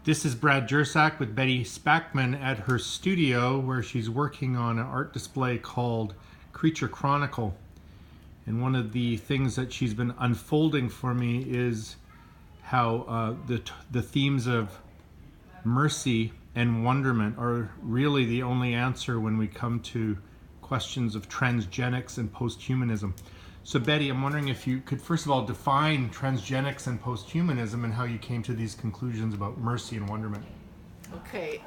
This is Brad Jersak with Betty Spackman at her studio where she's working on an art display called Creature Chronicle. And one of the things that she's been unfolding for me is how the themes of mercy and wonderment are really the only answer when we come to questions of transgenics and post-humanism. So Betty, I'm wondering if you could first of all define transgenics and post-humanism and how you came to these conclusions about mercy and wonderment. Okay,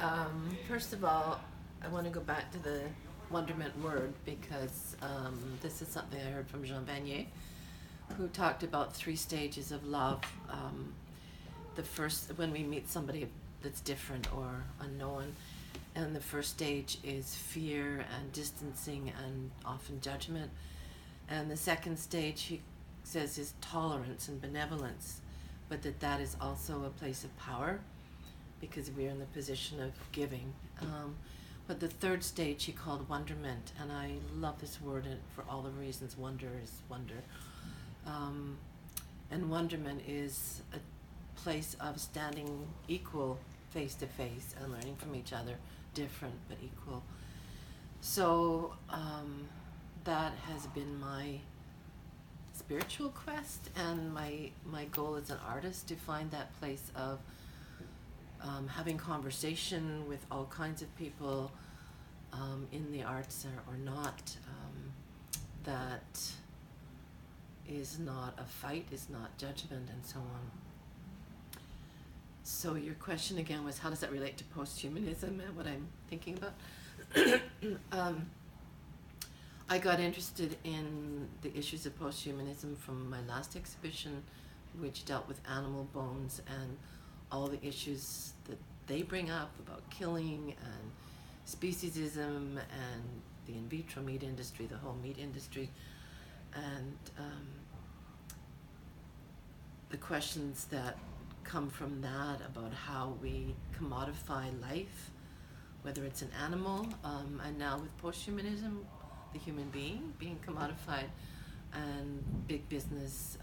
first of all, I want to go back to the wonderment word because this is something I heard from Jean Vanier, who talked about 3 stages of love. The first, when we meet somebody that's different or unknown, and the first stage is fear and distancing and often judgment. And the second stage, he says, is tolerance and benevolence, but that is also a place of power because we're in the position of giving. But the third stage he called wonderment, and I love this word for all the reasons. Wonder is wonder. And wonderment is a place of standing equal face to face and learning from each other, different but equal. So that has been my spiritual quest and my goal as an artist, to find that place of having conversation with all kinds of people in the arts or not, that is not a fight, is not judgment, and so on. So your question again was, how does that relate to post-humanism and what I'm thinking about? I got interested in the issues of post-humanism from my last exhibition, which dealt with animal bones and all the issues that they bring up about killing and speciesism and the in vitro meat industry, the whole meat industry, and the questions that come from that about how we commodify life, whether it's an animal, and now with post-humanism, the human being being commodified, and big business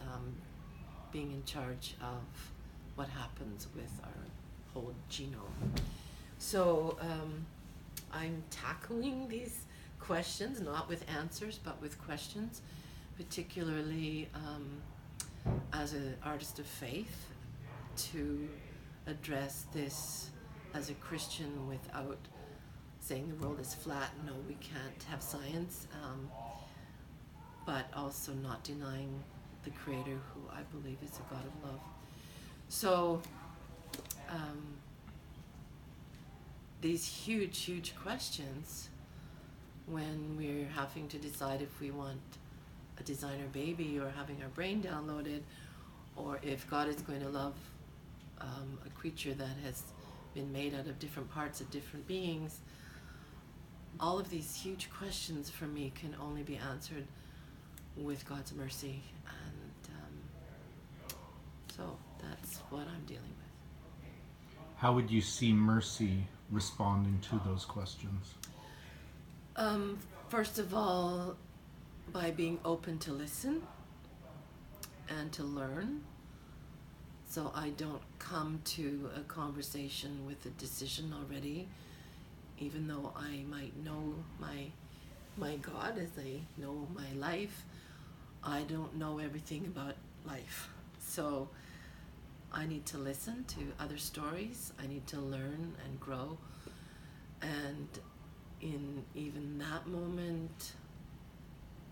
being in charge of what happens with our whole genome. So I'm tackling these questions, not with answers, but with questions, particularly as an artist of faith, to address this as a Christian without saying the world is flat. No, we can't have science, but also not denying the Creator, who I believe is a God of love. So these huge questions, when we're having to decide if we want a designer baby or having our brain downloaded, or if God is going to love a creature that has been made out of different parts of different beings, all of these huge questions for me can only be answered with God's mercy, and so that's what I'm dealing with. How would you see mercy responding to those questions? First of all, by being open to listen and to learn. So I don't come to a conversation with a decision already, even though I might know my God as I know my life. I don't know everything about life. So I need to listen to other stories. I need to learn and grow. And in even that moment,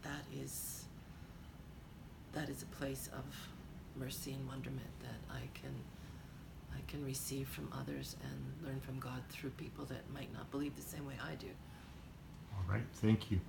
that is a place of mercy and wonderment that I can receive from others and learn from God through people that might not believe the same way I do. All right, thank you.